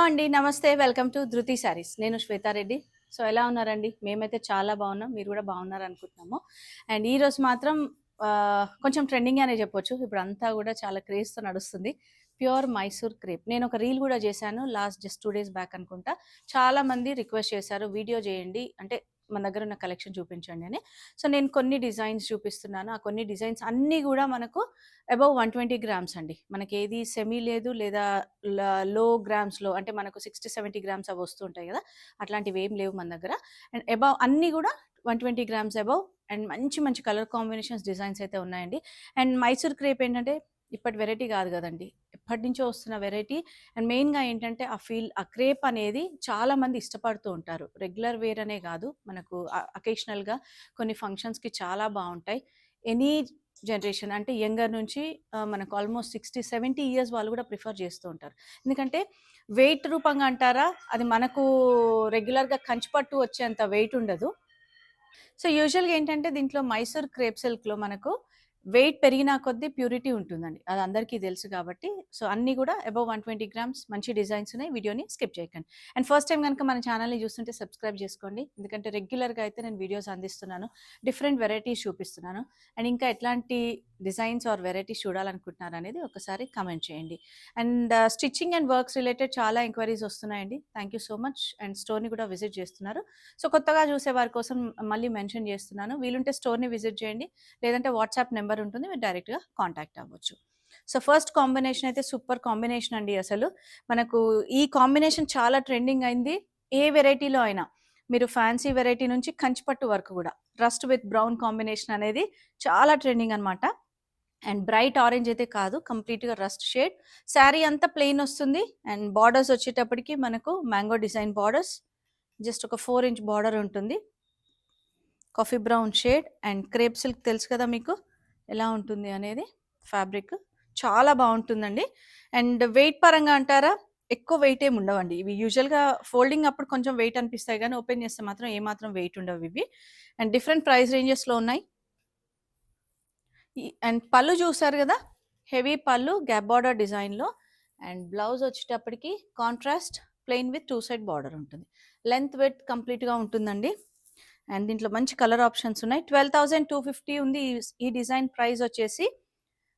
అండి. నమస్తే. Welcome to 'ధృతి శారీస్'. నేను శ్వేతారెడ్డి. సో, ఎలా ఉన్నారండి? మేమైతే చాలా బాగున్నాం. మీరు కూడా బాగున్నారనుకుంటున్నాము. అండ్ ఈరోజు మాత్రం కొంచెం ట్రెండింగే అనే చెప్పొచ్చు. ఇప్పుడంతా కూడా చాలా క్రేజ్‌తో నడుస్తుంది. Pure Mysore crepe. నేనొక రీల్ కూడా చేశాను. లాస్ట్ జస్ట్ 2 డేస్ బ్యాక్ అనుకుంటా. చాలామంది రిక్వెస్ట్ చేశారు. వీడియో చేయండి. అంటే మన దగ్గర ఉన్న కలెక్షన్ చూపించండి అని. సో, నేను కొన్ని డిజైన్స్ చూపిస్తున్నాను. ఆ కొన్ని డిజైన్స్ అన్నీ కూడా మనకు అబోవ్ 120 గ్రామ్స్ అండి. మనకేది సెమీ లేదు లేదా లో గ్రామ్స్‌లో అంటే మనకు 60, 70 గ్రామ్స్ అవి వస్తుంటాయి గదా! అట్లాంటివేం లేవు మన దగ్గర. అండ్ అబోవ్ అన్నీ గూడా 120 గ్రామ్స్ అబోవ్ అండ్ మంచి మంచి కలర్ కాంబినేషన్స్ డిజైన్స్ అయితే ఉన్నాయండి. అండ్ మైసూర్ క్రేప్ ఏంటంటే ఇప్పటి వెరైటీ గాదు గదండీ. ఎప్పటినుంచో వస్తున్న వెరైటీ. అండ్ మెయిన్‌గా ఏంటంటే ఆ క్రేప్ అనేది చాలా మంది ఇష్టపడుతూ ఉంటారు. రెగ్యులర్ వేర్ అనే గాదు. మనకు అకేషనల్‌గా కొన్ని ఫంక్షన్స్‌కి చాలా బావుంటాయి. ఎనీ జనరేషన్ అంటే యంగర్ నుంచి మనకు ఆల్మోస్ట్ 60, 70 ఇయర్స్ వాళ్ళు కూడా ప్రిఫర్ చేస్తూ ఉంటారు. ఎందుకంటే వెయిట్ రూపంగా అంటారా, అది మనకు రెగ్యులర్‌గా కంచిపట్టు వచ్చేంత వెయిట్ ఉండదు. సో, యూజువల్‌గా ఏంటంటే దీంట్లో మైసూర్ క్రేప్ సిల్క్‌లో మనకు వెయిట్ పెరిగిన కొద్దీ ప్యూరిటీ ఉంటుందండి. అది అందరికీ తెలుసు కాబట్టి. సో, అన్నీ కూడా అబోవ్ 120 గ్రామ్స్ మంచి డిజైన్స్ ఉన్నాయి. వీడియోని స్కిప్ చేయకండి. అండ్ ఫస్ట్ టైమ్ గనుక మన ఛానెల్‌ని చూస్తుంటే సబ్స్క్రైబ్ చేసుకోండి. ఎందుకంటే రెగ్యులర్‌గా అయితే నేను వీడియోస్ అందిస్తున్నాను. డిఫరెంట్ వెరైటీస్ చూపిస్తున్నాను. అండ్ ఇంకా ఎట్లాంటి డిజైన్స్ ఆర్ వెరైటీస్ చూడాలనుకుంటున్నారనేది ఒకసారి కామెంట్ చేయండి. And stitching and works related చాలా ఎంక్వైరీస్ వస్తున్నాయండి. Thank you so much. And స్టోర్‌ని కూడా విజిట్ చేస్తున్నారు. సో, కొత్తగా చూసే వారి కోసం మళ్ళీ మెన్షన్ చేస్తున్నాను. వీలుంటే స్టోర్‌ని విజిట్ చేయండి. లేదంటే వాట్సాప్ నెంబర్ ఉంటుంది. మీరు డైరెక్ట్‌గా కాంటాక్ట్ అవ్వచ్చు. సో, ఫస్ట్ కాంబినేషన్ అయితే సూపర్ కాంబినేషన్ అండి అసలు. మనకు ఈ కాంబినేషన్ చాలా ట్రెండింగ్ అయింది. ఏ వెరైటీలో అయినా. మీరు ఫ్యాన్సీ వెరైటీ నుంచి కంచిపట్టు వరకు గూడా. రస్ట్ విత్ బ్రౌన్ కాంబినేషన్ అనేది చాలా ట్రెండింగ్ అనమాట. అండ్ బ్రైట్ ఆరెంజ్ అయితే కాదు. కంప్లీట్‌గా రస్ట్ షేడ్. శారీ అంతా ప్లెయిన్ వస్తుంది. అండ్ బార్డర్స్ వచ్చేటప్పటికి మనకు మ్యాంగో డిజైన్ బార్డర్స్. జస్ట్ ఒక 4 ఇంచ్ బార్డర్ ఉంటుంది. Coffee brown shade and crepe silk తెలుసు కదా మీకు ఎలా ఉంటుంది అనేది ఫ్యాబ్రిక్ చాలా బాగుంటుందండి. అండ్ వెయిట్ పరంగా అంటారా, ఎక్కువ వెయిట్ ఏమి ఉండవండి ఇవి. యూజువల్గా ఫోల్డింగ్ అప్పుడు కొంచెం వెయిట్ అనిపిస్తాయి కానీ ఓపెన్ చేస్తే మాత్రం ఏమాత్రం వెయిట్ ఉండవు ఇవి. అండ్ డిఫరెంట్ ప్రైస్ రేంజెస్లో ఉన్నాయి. అండ్ పళ్ళు చూసారు కదా, హెవీ పళ్ళు గ్యాప్ బార్డర్ డిజైన్లో. అండ్ బ్లౌజ్ వచ్చేటప్పటికి contrast plain with 2 side border ఉంటుంది. లెంత్ విడ్త్ కంప్లీట్గా ఉంటుందండి. అండ్ దీంట్లో మంచి కలర్ ఆప్షన్స్ ఉన్నాయి. 12,250 ఉంది ఈ డిజైన్ ప్రైస్ వచ్చేసి.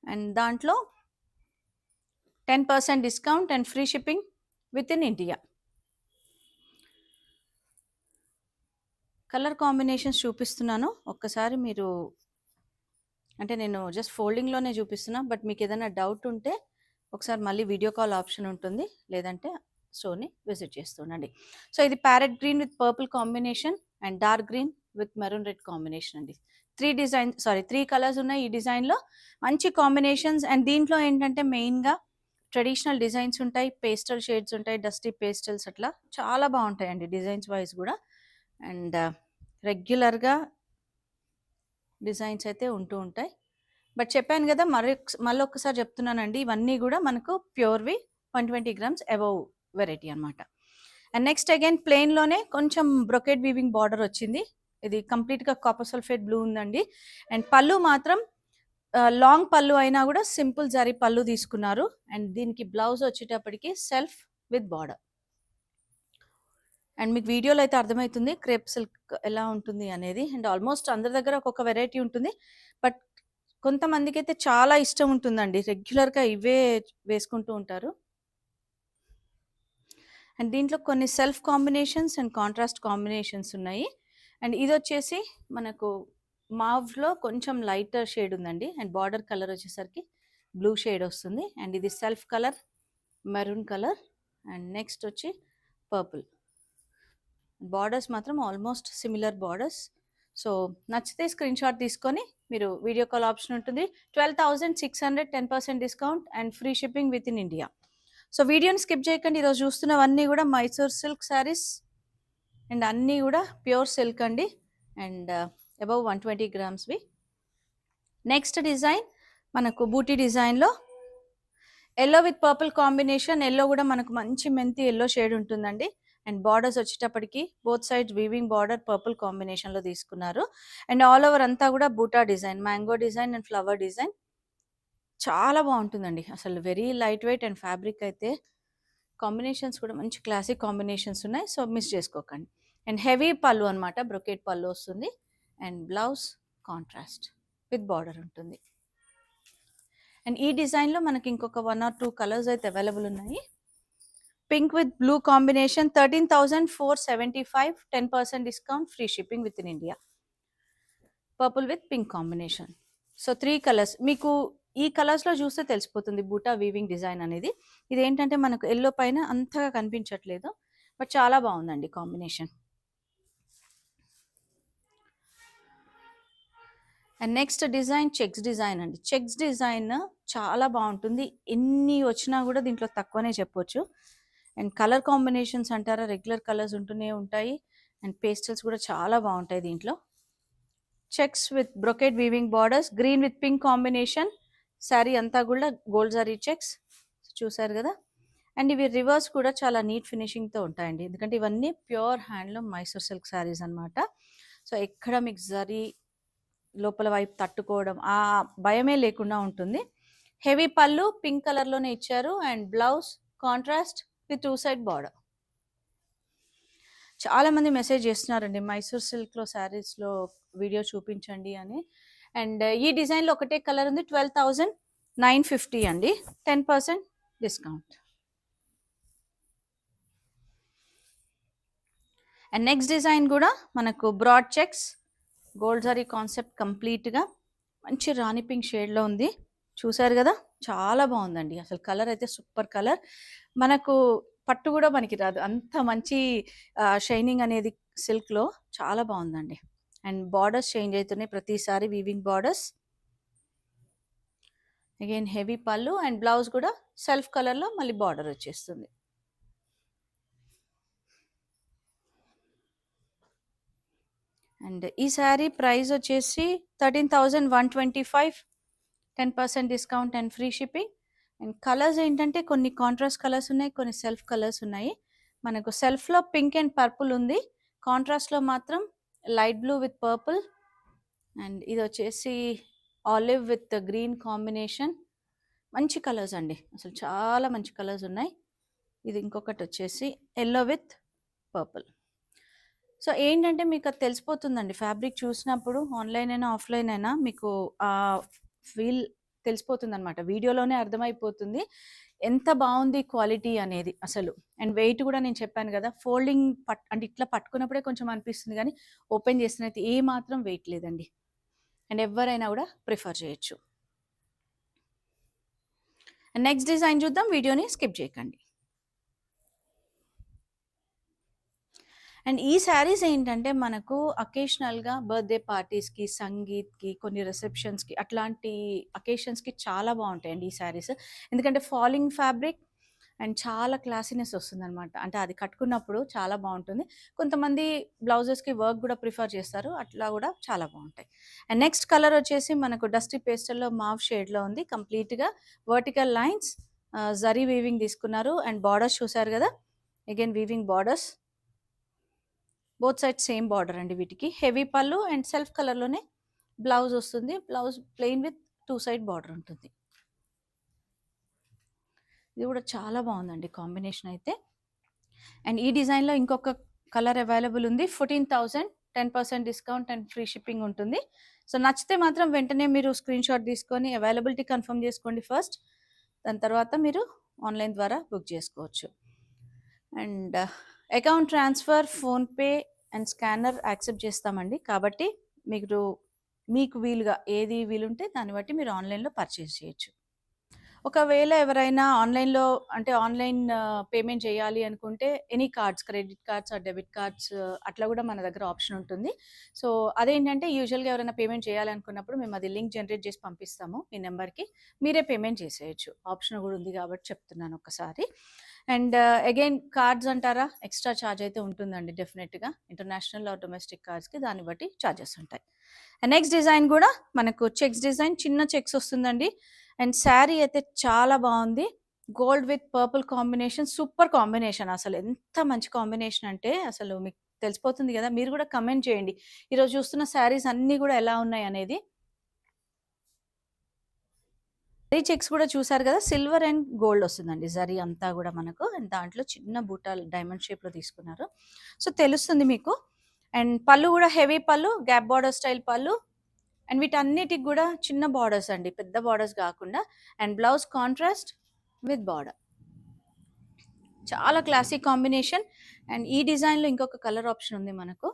అండ్ దాంట్లో 10% discount and free shipping with in India. Colour combinations చూపిస్తున్నాను. ఒక్కసారి మీరు అంటే నేను జస్ట్ ఫోల్డింగ్‌లోనే చూపిస్తున్నా. బట్ మీకు ఏదైనా డౌట్ ఉంటే ఒకసారి మళ్ళీ వీడియో కాల్ ఆప్షన్ ఉంటుంది. లేదంటే స్టోర్‌ని విజిట్ చేస్తుండండి. సో, ఇది parrot green with purple combination and dark green with maroon red combination అండి. 3 కలర్స్ ఉన్నాయి ఈ డిజైన్‌లో. మంచి కాంబినేషన్స్. అండ్ దీంట్లో ఏంటంటే మెయిన్‌గా ట్రెడిషనల్ డిజైన్స్ ఉంటాయి. పేస్టల్ షేడ్స్ ఉంటాయి. డస్టీ పేస్టల్స్ అట్లా చాలా బావుంటాయండి డిజైన్స్ వైస్ గూడా. అండ్ రెగ్యులర్‌గా డిజైన్స్ అయితే ఉంటూ ఉంటాయి. బట్ చెప్పాను గదా! మళ్ళొక్కసారి చెప్తున్నానండి. ఇవన్నీ గూడా మనకు ప్యూర్‌వి 120 గ్రామ్స్ అబోవ్ వెరైటీ అనమాట. అండ్ నెక్స్ట్ అగైన్ ప్లెయిన్‌లోనే కొంచెం బ్రొకేడ్ వీవింగ్ బార్డర్ వచ్చింది. ఇది కంప్లీట్‌గా కాపర్ సల్ఫేట్ బ్లూ ఉందండి. అండ్ పళ్ళు మాత్రం లాంగ్ పళ్ళు అయినా గూడా సింపుల్ జరీ పళ్ళు తీసుకున్నారు. అండ్ దీనికి బ్లౌజ్ వచ్చేటప్పటికి సెల్ఫ్ విత్ బార్డర్. అండ్ మీకు వీడియోలో అయితే అర్థమైతుంది క్రేప్ సిల్క్ ఎలా ఉంటుంది అనేది. అండ్ ఆల్మోస్ట్ అందరి దగ్గర ఒక్కొక్క వెరైటీ ఉంటుంది. బట్ కొంతమందికైతే చాలా ఇష్టం ఉంటుందండి. రెగ్యులర్‌గా ఇవే వేసుకుంటూ ఉంటారు. అండ్ దీంట్లో కొన్ని self combinations and contrast combinations ఉన్నాయి. అండ్ ఇదొచ్చేసి మనకు మావ్‌లో కొంచెం లైటర్ షేడ్ ఉందండి. అండ్ బార్డర్ కలర్ వచ్చేసరికి బ్లూ షేడ్ వస్తుంది. అండ్ ఇది self colour maroon colour. And next వచ్చి పర్పుల్. బార్డర్స్ మాత్రం ఆల్మోస్ట్ సిమిలర్ బార్డర్స్. సో, నచ్చితే స్క్రీన్‌షాట్ తీసుకొని మీరు వీడియో కాల్ ఆప్షన్ ఉంటుంది. 12,600 10% discount and free shipping with in India. So, వీడియోని స్కిప్ చేయకండి. ఈరోజు చూస్తున్నవన్నీ గూడా మైసూర్ సిల్క్ శారీస్ అండ్ అన్నీ గూడా ప్యూర్ సిల్క్ అండి. And above 120 గ్రామ్స్‌వి. నెక్స్ట్ డిజైన్ మనకు బూటీ డిజైన్‌లో yellow with purple combination. Yellow గూడా మనకు మంచి మెంతి యెల్లో షేడ్ ఉంటుందండి. అండ్ బార్డర్స్ వచ్చేటప్పటికి both sides weaving border purple కాంబినేషన్‌లో తీసుకున్నారు. అండ్ ఆల్ ఓవర్ అంతా గూడా బూటా design, mango design and flower design. చాలా బావుంటుందండి. అసలు very light weight and fabric అయితే కాంబినేషన్స్ కూడా మంచి క్లాసిక్ కాంబినేషన్స్ ఉన్నాయి. సో, మిస్ చేసుకోకండి. అండ్ హెవీ పళ్ళు అనమాట. బ్రొకేట్ పళ్ళు వస్తుంది. And blouse contrast with border ఉంటుంది. అండ్ ఈ డిజైన్‌లో మనకి ఇంకొక 1 ఆర్ 2 కలర్స్ అయితే అవైలబుల్ ఉన్నాయి. Pink with blue combination 13,475 10% discount free shipping with in India. Purple with pink combination. So 3 colours మీకు ఈ కలర్స్‌లో చూస్తే తెలిసిపోతుంది బూటా వీవింగ్ డిజైన్ అనేది. ఇదేంటంటే మనకు యెల్లో పైన అంతగా కనిపించట్లేదు. బట్ చాలా బాగుందండి combination. And next design checks design అండి. చెక్స్ డిజైన్ చాలా బాగుంటుంది. ఎన్ని వచ్చినా కూడా దీంట్లో తక్కువనే చెప్పొచ్చు. అండ్ కలర్ కాంబినేషన్స్ అంటారా, రెగ్యులర్ కలర్స్ ఉంటూనే ఉంటాయి. అండ్ పేస్టల్స్ కూడా చాలా బాగుంటాయి దీంట్లో. Checks with brocade weaving borders, green with pink combination. Sari అంతా కూడా గోల్డ్ జరీ చెక్స్ చూసారు కదా. అండ్ ఇవి రివర్స్ కూడా చాలా నీట్ ఫినిషింగ్తో ఉంటాయండి. ఎందుకంటే ఇవన్నీ pure handloom Mysore silk saris అనమాట. సో ఎక్కడ మీకు జరీ లోపల వైపు తట్టుకోవడం ఆ భయమే లేకుండా ఉంటుంది. హెవీ పళ్ళు పింక్ కలర్లోనే ఇచ్చారు. And blouse contrast with 2 side border. చాలామంది మెసేజ్ చేస్తున్నారండి మైసూర్ సిల్క్లో శారీస్లో వీడియో చూపించండి అని. అండ్ ఈ డిజైన్లో ఒకటే కలర్ ఉంది. 12,950 అండి. 10% డిస్కౌంట్. అండ్ నెక్స్ట్ డిజైన్ కూడా మనకు broad checks gold zari concept కంప్లీట్గా మంచి రాణి పింక్ షేడ్లో ఉంది. చూసారు కదా, చాలా బాగుందండి. అసలు కలర్ అయితే సూపర్ కలర్. మనకు పట్టు కూడా మనకి రాదు, అంత మంచి షైనింగ్ అనేది సిల్క్లో చాలా బాగుందండి. అండ్ బార్డర్స్ చేంజ్ అవుతున్నాయి ప్రతిసారి, వీవింగ్ బార్డర్స్. అగైన్ హెవీ పళ్ళు అండ్ బ్లౌజ్ కూడా సెల్ఫ్ కలర్లో మళ్ళీ బార్డర్ వచ్చేస్తుంది. అండ్ ఈ శారీ ప్రైస్ వచ్చేసి 13,125, 10% discount and free shipping. And colours ఏంటంటే కొన్ని కాంట్రాస్ట్ కలర్స్ ఉన్నాయి, కొన్ని సెల్ఫ్ కలర్స్ ఉన్నాయి. మనకు సెల్ఫ్లో పింక్ అండ్ పర్పుల్ ఉంది, కాంట్రాస్ట్లో మాత్రం light blue with purple. And ఇది వచ్చేసి ఆలివ్ విత్ గ్రీన్ కాంబినేషన్. మంచి కలర్స్ అండి, అసలు చాలా మంచి కలర్స్ ఉన్నాయి. ఇది ఇంకొకటి వచ్చేసి ఎల్లో విత్ పర్పుల్. సో ఏంటంటే మీకు అది తెలిసిపోతుందండి ఫ్యాబ్రిక్ చూసినప్పుడు, ఆన్లైన్ అయినా ఆఫ్లైన్ అయినా మీకు ఆ ఫీల్ తెలిసిపోతుంది అనమాట. వీడియోలోనే అర్థమైపోతుంది ఎంత బాగుంది క్వాలిటీ అనేది అసలు. అండ్ వెయిట్ కూడా నేను చెప్పాను కదా, ఫోల్డింగ్ అంటే ఇట్లా పట్టుకున్నప్పుడే కొంచెం అనిపిస్తుంది, కానీ ఓపెన్ చేసినైతే ఏ మాత్రం వెయిట్ లేదండి. అండ్ ఎవరైనా కూడా ప్రిఫర్ చేయొచ్చు. అండ్ నెక్స్ట్ డిజైన్ చూద్దాం, వీడియోని స్కిప్ చేయకండి. అండ్ ఈ శారీస్ ఏంటంటే మనకు అకేషనల్గా బర్త్డే పార్టీస్కి, సంగీత్కి, కొన్ని రిసెప్షన్స్కి, అట్లాంటి అకేషన్స్కి చాలా బాగుంటాయండి ఈ శారీస్. ఎందుకంటే ఫాలింగ్ ఫ్యాబ్రిక్ అండ్ చాలా క్లాసీనెస్ వస్తుందన్నమాట. అంటే అది కట్టుకున్నప్పుడు చాలా బాగుంటుంది. కొంతమంది బ్లౌజెస్కి వర్క్ కూడా ప్రిఫర్ చేస్తారు, అట్లా కూడా చాలా బాగుంటాయి. అండ్ నెక్స్ట్ కలర్ వచ్చేసి మనకు డస్టీ పేస్టల్లో మావ్ షేడ్లో ఉంది. కంప్లీట్గా వర్టికల్ లైన్స్, జరీ వీవింగ్ తీసుకున్నారు. అండ్ బార్డర్స్ చూసారు కదా, again weaving borders, both side same border అండి వీటికి. హెవీ పళ్ళు అండ్ సెల్ఫ్ కలర్లోనే బ్లౌజ్ వస్తుంది. Blouse plain with 2 side border ఉంటుంది. ఇది కూడా చాలా బాగుందండి కాంబినేషన్ అయితే. అండ్ ఈ డిజైన్లో ఇంకొక కలర్ అవైలబుల్ ఉంది. 14,000, 10% డిస్కౌంట్ అండ్ ఫ్రీ షిప్పింగ్ ఉంటుంది. సో నచ్చితే మాత్రం వెంటనే మీరు స్క్రీన్ షాట్ తీసుకొని అవైలబిలిటీ కన్ఫర్మ్ చేసుకోండి ఫస్ట్. దాని తర్వాత మీరు ఆన్లైన్ ద్వారా బుక్ చేసుకోవచ్చు. And account transfer, PhonePe and scanner accept చేస్తామండి. కాబట్టి మీకు వీలుగా ఏది వీలుంటే దాన్ని బట్టి మీరు ఆన్లైన్లో పర్చేస్ చేయొచ్చు. ఒకవేళ ఎవరైనా ఆన్లైన్లో అంటే ఆన్లైన్ పేమెంట్ చేయాలి అనుకుంటే any cards, credit cards are debit cards అట్లా కూడా మన దగ్గర ఆప్షన్ ఉంటుంది. సో అదేంటంటే యూజువల్గా ఎవరైనా పేమెంట్ చేయాలనుకున్నప్పుడు మేము అది లింక్ జనరేట్ చేసి పంపిస్తాము మీ నెంబర్కి, మీరే పేమెంట్ చేసేయచ్చు. ఆప్షన్ కూడా ఉంది కాబట్టి చెప్తున్నాను ఒకసారి. అండ్ అగైన్ కార్డ్స్ అంటారా, ఎక్స్ట్రా ఛార్జ్ అయితే ఉంటుందండి డెఫినెట్గా. ఇంటర్నేషనల్ ఆర్ డొమెస్టిక్ కార్డ్స్కి దాన్ని బట్టి ఛార్జెస్ ఉంటాయి. అండ్ నెక్స్ట్ డిజైన్ కూడా మనకు చెక్స్ డిజైన్, చిన్న చెక్స్ వస్తుందండి. అండ్ శారీ అయితే చాలా బాగుంది. Gold with purple combination, super combination. అసలు ఎంత మంచి కాంబినేషన్ అంటే అసలు మీకు తెలిసిపోతుంది కదా. మీరు కూడా కమెంట్ చేయండి ఈరోజు చూస్తున్న శారీస్ అన్నీ కూడా ఎలా ఉన్నాయి అనేది. జరీ చెక్స్ కూడా చూసారు కదా, సిల్వర్ అండ్ గోల్డ్ వస్తుందండి జరీ అంతా కూడా మనకు. అండ్ దాంట్లో చిన్న బూటాలు డైమండ్ షేప్లో తీసుకున్నారు. సో తెలుస్తుంది మీకు. అండ్ పళ్ళు కూడా హెవీ పళ్ళు, గ్యాప్ బార్డర్ స్టైల్ పళ్ళు. అండ్ వీటన్నిటికి కూడా చిన్న బార్డర్స్ అండి, పెద్ద బార్డర్స్ కాకుండా. And blouse contrast with border. చాలా క్లాసిక్ కాంబినేషన్. అండ్ ఈ డిజైన్లో ఇంకొక కలర్ ఆప్షన్ ఉంది మనకు.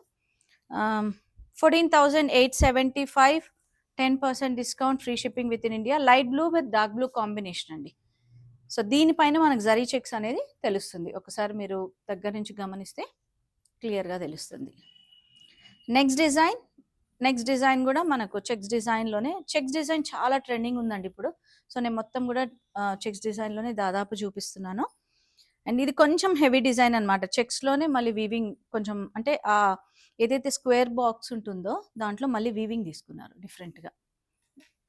14,875, 10% discount, free shipping with in India. Light blue with dark blue combination అండి. సో దీనిపైన మనకు జరీ చెక్స్ అనేది తెలుస్తుంది. ఒకసారి మీరు దగ్గర నుంచి గమనిస్తే క్లియర్గా తెలుస్తుంది. నెక్స్ట్ డిజైన్ కూడా మనకు చెక్స్ డిజైన్లోనే. చెక్స్ డిజైన్ చాలా ట్రెండింగ్ ఉందండి ఇప్పుడు. సో నేను మొత్తం కూడా చెక్స్ డిజైన్లోనే దాదాపు చూపిస్తున్నాను. అండ్ ఇది కొంచెం హెవీ డిజైన్ అనమాట. చెక్స్లోనే మళ్ళీ వీవింగ్ కొంచెం, అంటే ఏదైతే స్క్వేర్ బాక్స్ ఉంటుందో దాంట్లో మళ్ళీ వీవింగ్ తీసుకున్నారు డిఫరెంట్గా.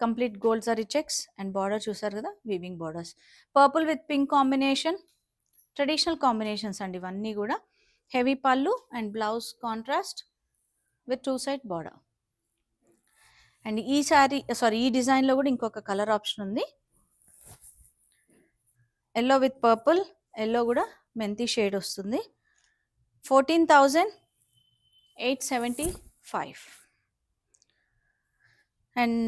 Complete gold zari checks and border చూసారు కదా, weaving borders. Purple with pink combination. Traditional combinations అండి ఇవన్నీ కూడా. హెవీ పళ్ళు and blouse contrast with 2 side border. And ఈ డిజైన్లో కూడా ఇంకొక కలర్ ఆప్షన్ ఉంది. Yellow with purple. ఎల్లో కూడా మెంతి షేడ్ వస్తుంది. 14,875. అండ్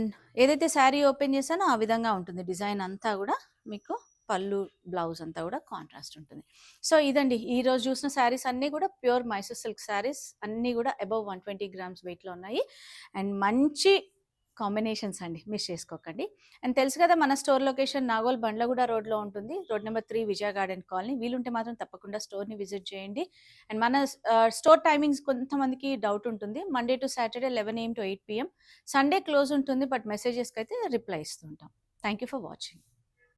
ఏదైతే శారీ ఓపెన్ చేశానో ఆ విధంగా ఉంటుంది డిజైన్ అంతా కూడా. మీకు పళ్ళు బ్లౌజ్ అంతా కూడా కాంట్రాస్ట్ ఉంటుంది. సో ఇదండి ఈరోజు చూసిన శారీస్ అన్నీ కూడా ప్యూర్ మైసూర్ సిల్క్ శారీస్. అన్నీ కూడా అబవ్ 120 గ్రామ్స్ వెయిట్లో ఉన్నాయి. అండ్ మంచి కాంబినేషన్స్ అండి, మిస్ చేసుకోకండి. అండ్ తెలుసు కదా మన స్టోర్ లొకేషన్ నాగోల్ బండ్లగూడ రోడ్లో ఉంటుంది, రోడ్ నెంబర్ 3 విజయ గార్డెన్ కాలనీ. వీలుంటే మాత్రం తప్పకుండా స్టోర్ని విజిట్ చేయండి. అండ్ మన స్టోర్ టైమింగ్స్ కొంతమందికి డౌట్ ఉంటుంది. Monday to Saturday 11 AM to 8 PM. Sunday close ఉంటుంది, బట్ మెసేజెస్కి అయితే రిప్లై ఇస్తూ ఉంటాం. Thank you for watching.